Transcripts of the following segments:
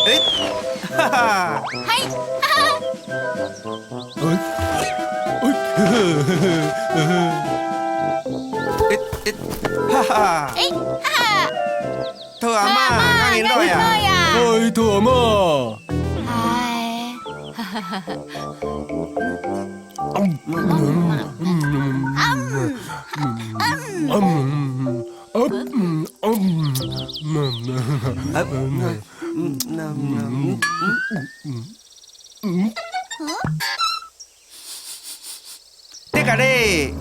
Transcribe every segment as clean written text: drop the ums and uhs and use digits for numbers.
哎，哈哈！嘿，哈哈！哎，哈哈！兔阿媽，啱年來啊！哎，兔阿媽，哎，哈哈哈哈！這個咧，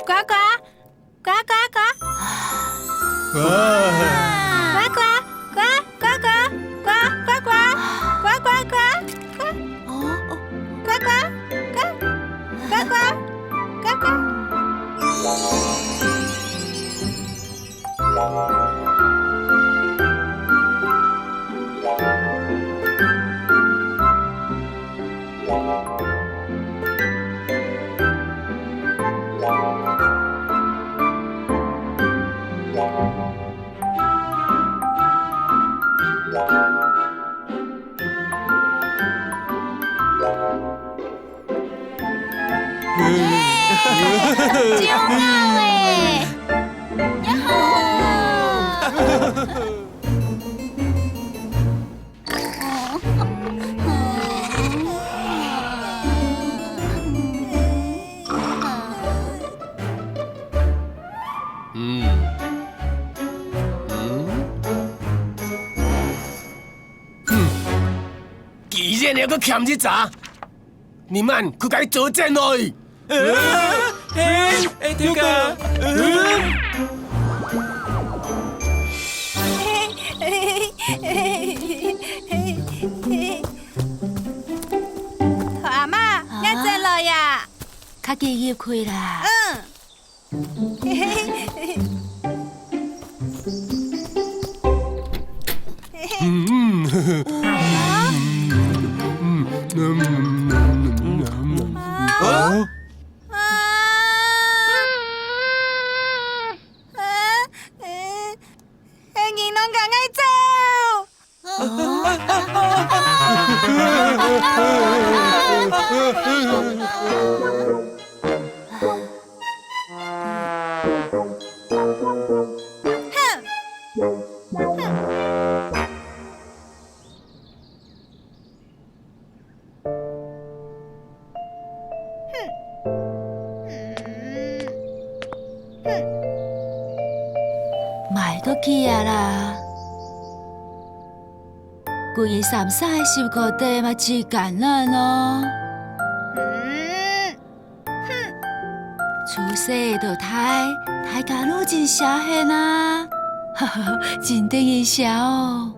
呱呱，呱呱呱，呱呱，呱呱呱呱呱呱呱呱呱呱呱，哦哦，呱呱呱呱呱呱呱。真好诶！呀吼！既然你个欠一扎，你们去甲伊做正来。這個，兔阿媽，一隻來呀！較記入開啦。nhìn nó cả ngay賣個去啊啦！故意三晒收個地嘛，只幹啦咯。出世就大家都真社現啊，哈哈，真得意笑哦。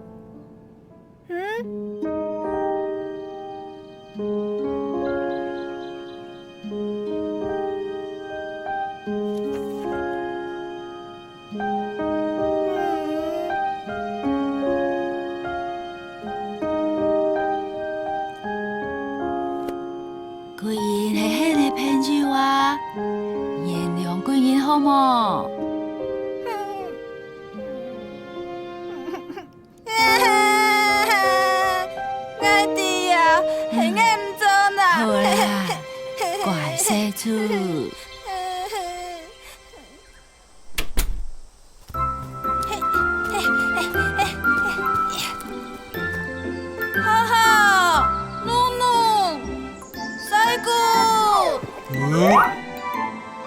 居然係迄個朋友啊，原諒居然好冇？啦，乖小猪。哈哈，努努，赛姑，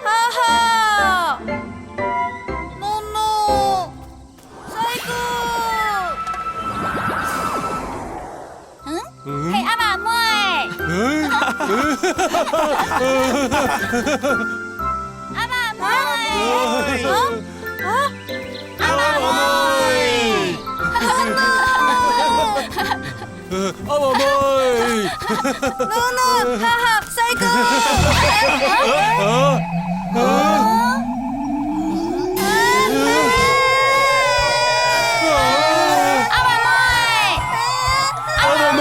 哈哈，努努，赛姑。嘿，阿爸妹。阿爸妹。阿爸妹。阿爸妹，努努，哈哈，赛哥。阿爸妹，阿爸妹，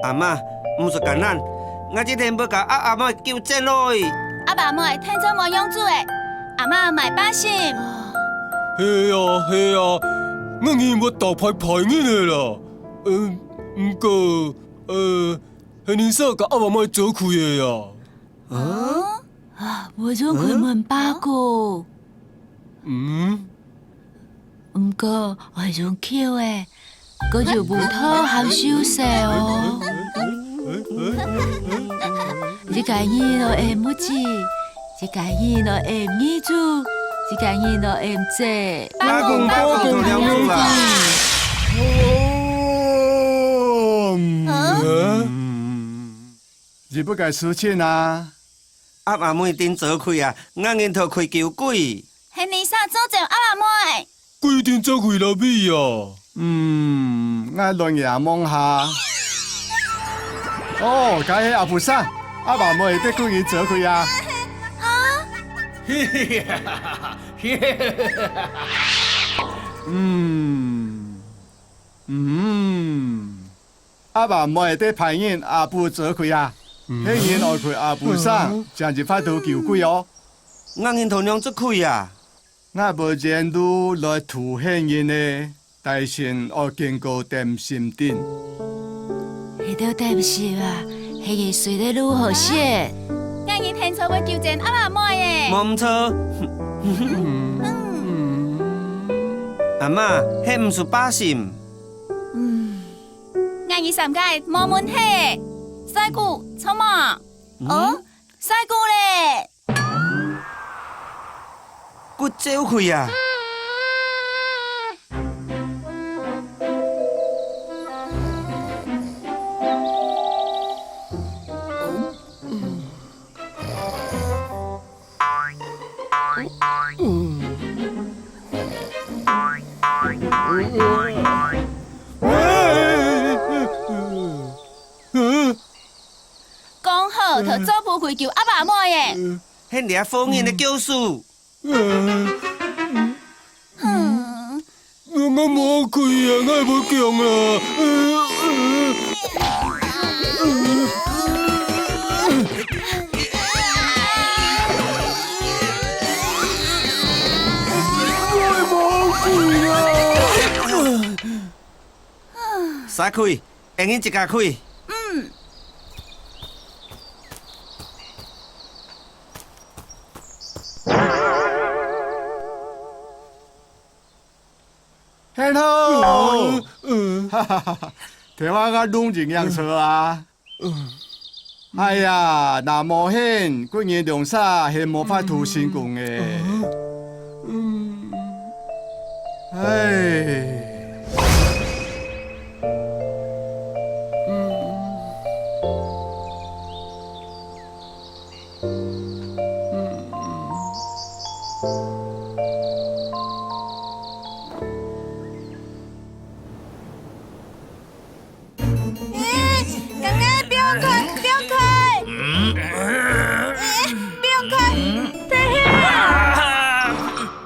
阿嬷，唔是简单，我今天要甲阿嬷救正落去。阿爸妹听做无养子的，阿嬷卖把心。係啊係啊，我認我大牌牌嘅啦。唔過係你生甲阿爸妹做開嘅呀。我總佢問爸個，唔過我係種巧嘅，嗰條木頭好少食哦。一家人我會唔知，一家人我會唔做，一家人我會唔做。八公同兩公啊！你不该事情啊！阿妹顶做开啊，我因头开救鬼。係你啥做就阿爸妹？規定做開到尾啊！我亂眼望下。哦，假係阿菩薩，阿爸妹的故意做佢啊！阿爸妹的排人阿布做佢啊！希然愛佢阿菩薩，將日發到救鬼哦！我因头兩做開啊！我無見到來圖顯人呢，大神我經過點心頂。迄條點心啊，迄個水得如何寫？我已聽錯要叫正阿爸妹冇唔錯。阿嬷，迄唔是把心。我已上街冇問題。賽姑，錯嘛？賽姑咧。骨走開啊！講好就做不會叫阿爸妹嘅。迄倆封印的救贖。我冇開啊，我係冇強啊！撒開，用伊一家開。嘿頭，哈哈哈！聽話我攏真樣錯啊！哎呀，那無顯，過年良煞係無法度成功嘅。唉。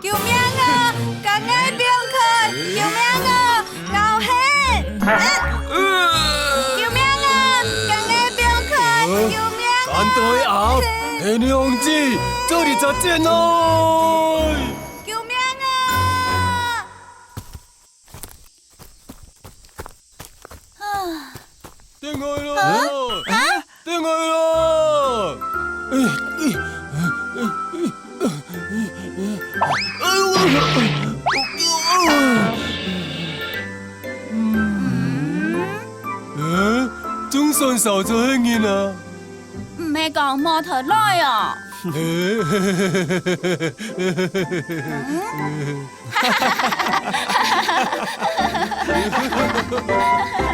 救命啊！救救命啊！赶快不要看！救命啊！干对啊！黑娘子，这里再见喽！救命啊！电爱了！电爱了！總算受咗輕煙啦！唔係講摩托來啊！哈